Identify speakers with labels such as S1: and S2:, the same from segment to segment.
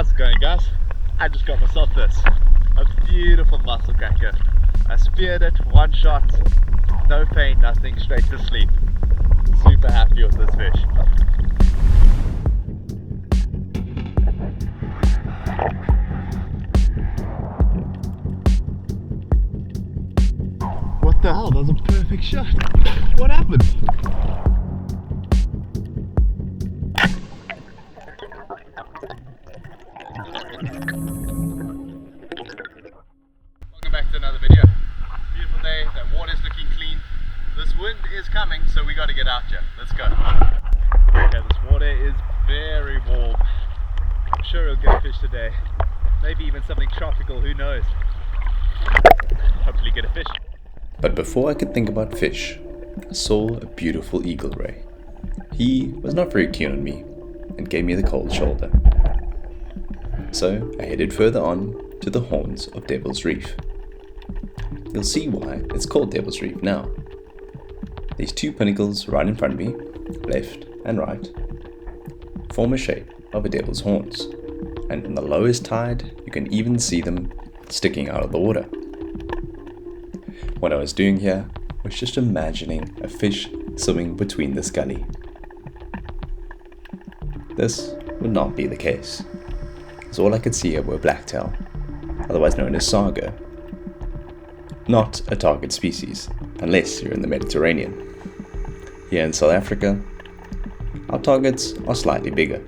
S1: How's it going, guys? I just got myself this, a beautiful mussel cracker. I speared it, one shot, no pain, nothing, straight to sleep. Super happy with this fish. What the hell, that was a perfect shot. What happened? Welcome back to another video. Beautiful day, that water's looking clean. This wind is coming, so we got to get out here. Let's go. Okay, this water is very warm. I'm sure we'll get a fish today. Maybe even something tropical, who knows. Hopefully get a fish.
S2: But before I could think about fish, I saw a beautiful eagle ray. He was not very keen on me and gave me the cold shoulder. So I headed further on to the horns of Devil's Reef. You'll see why it's called Devil's Reef now. These two pinnacles right in front of me, left and right, form a shape of a devil's horns, and in the lowest tide you can even see them sticking out of the water. What I was doing here was just imagining a fish swimming between this gully. This would not be the case, as all I could see here were blacktail, otherwise known as sago. Not a target species, unless you're in the Mediterranean. Here in South Africa, our targets are slightly bigger.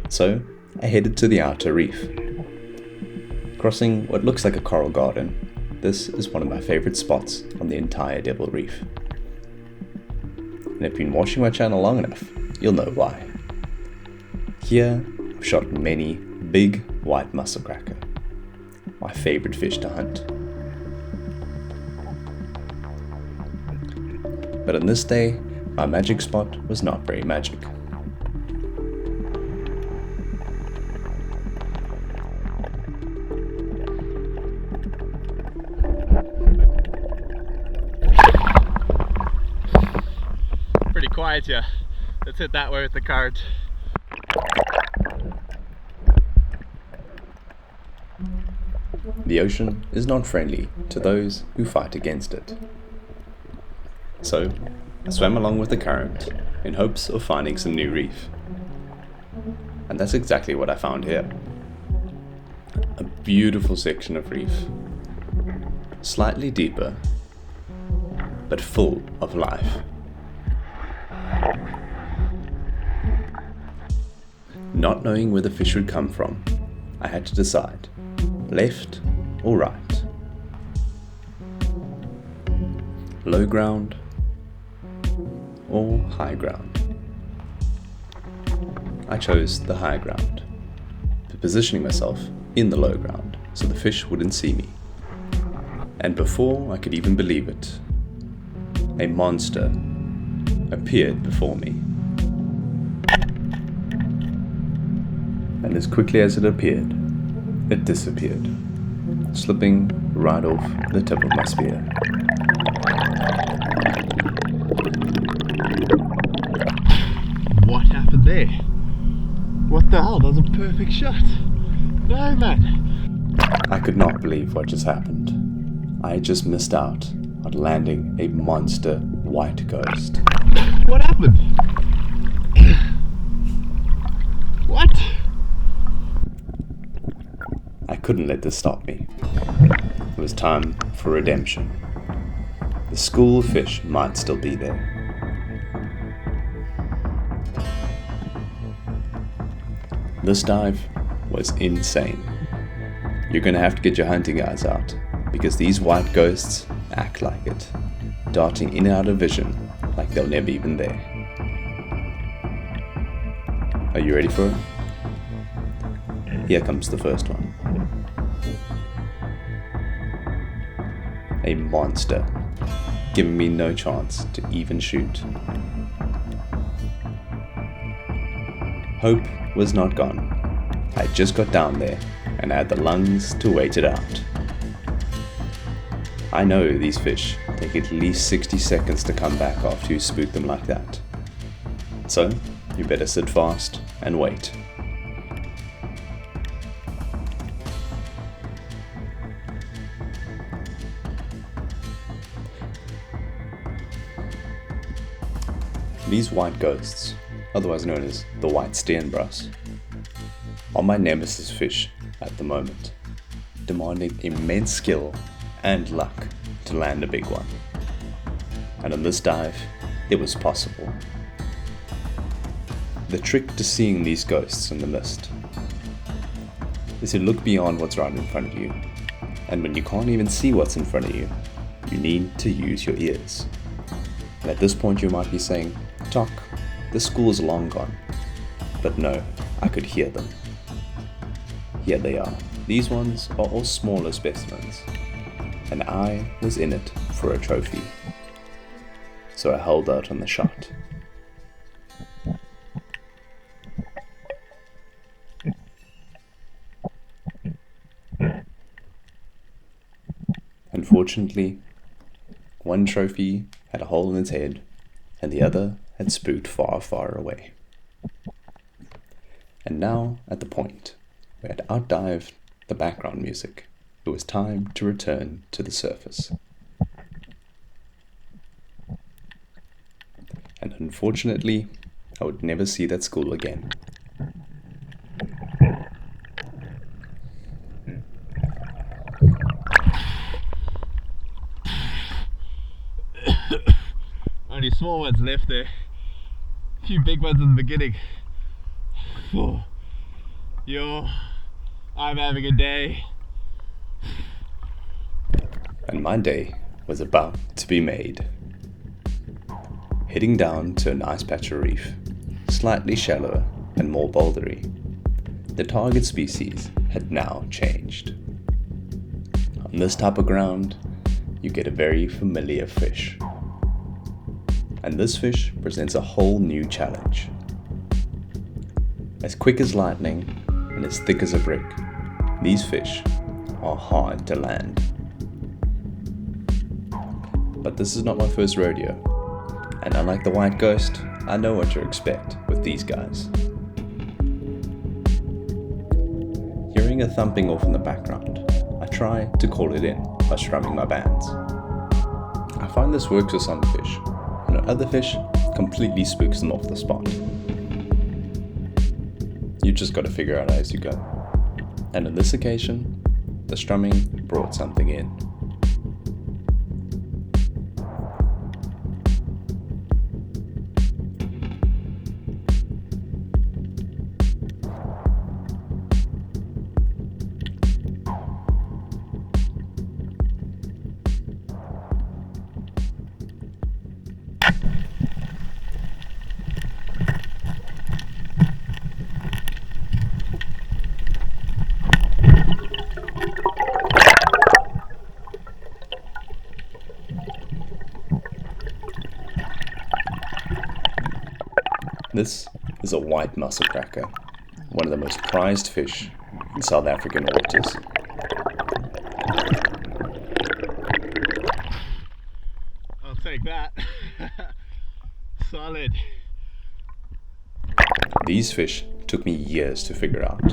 S2: So I headed to the outer reef. Crossing what looks like a coral garden, this is one of my favorite spots on the entire Devil Reef. And if you've been watching my channel long enough, you'll know why. Here, I've shot many big white mussel cracker, my favorite fish to hunt. But on this day, my magic spot was not very magic.
S1: Pretty quiet here. Let's head that way with the current.
S2: The ocean is not friendly to those who fight against it. So, I swam along with the current in hopes of finding some new reef. And that's exactly what I found here. A beautiful section of reef. Slightly deeper, but full of life. Not knowing where the fish would come from, I had to decide, left or right. Low ground or high ground. I chose the high ground, positioning myself in the low ground so the fish wouldn't see me. And before I could even believe it, a monster appeared before me. And as quickly as it appeared, it disappeared, slipping right off the tip of my spear.
S1: What happened there? What the hell? That was a perfect shot. No, man.
S2: I could not believe what just happened. I had just missed out on landing a monster white ghost.
S1: What happened? What?
S2: I couldn't let this stop me. It was time for redemption. The school of fish might still be there. This dive was insane. You're gonna have to get your hunting eyes out, because these white ghosts act like it, darting in and out of vision like they're never even there. Are you ready for it? Here comes the first one. A monster, giving me no chance to even shoot. Hope was not gone. I just got down there and I had the lungs to wait it out. I know these fish take at least 60 seconds to come back after you spook them like that. So, you better sit fast and wait. These white ghosts, otherwise known as the white steenbras, are my nemesis fish at the moment, demanding immense skill and luck to land a big one. And on this dive, it was possible. The trick to seeing these ghosts in the mist is to look beyond what's right in front of you, and when you can't even see what's in front of you, you need to use your ears. And at this point you might be saying, "Tok, the school's long gone." But no, I could hear them. Here they are. These ones are all smaller specimens, and I was in it for a trophy. So I held out on the shot. Unfortunately, one trophy had a hole in its head, and the other had spooked far, far away. And now, at the point where I had outdived the background music, it was time to return to the surface. And unfortunately, I would never see that school again.
S1: Only small ones left there. A few big ones in the beginning. Oh. Yo, I'm having a day.
S2: And my day was about to be made. Heading down to a nice patch of reef, slightly shallower and more bouldery. The target species had now changed. On this type of ground, you get a very familiar fish. And this fish presents a whole new challenge. As quick as lightning and as thick as a brick, these fish are hard to land. But this is not my first rodeo, and unlike the white ghost, I know what to expect with these guys. Hearing a thumping off in the background, I try to call it in by strumming my bands. I find this works with some fish, and on other fish, completely spooks them off the spot. You just gotta figure out as you go. And on this occasion, the strumming brought something in. This is a white mussel cracker, one of the most prized fish in South African waters.
S1: I'll take that. Solid.
S2: These fish took me years to figure out,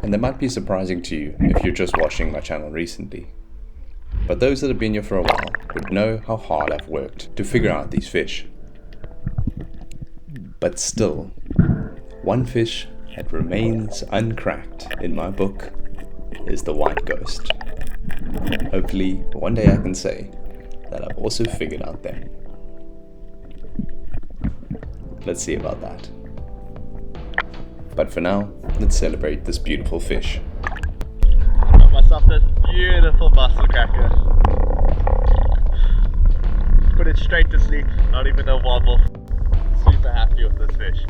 S2: and they might be surprising to you if you're just watching my channel recently. But those that have been here for a while would know how hard I've worked to figure out these fish. But still, one fish that remains uncracked in my book is the white ghost. Hopefully, one day I can say that I've also figured out them. Let's see about that. But for now, let's celebrate this beautiful fish.
S1: Got myself this beautiful mussel cracker. Put it straight to sleep, not even a wobble. Super happy with this fish.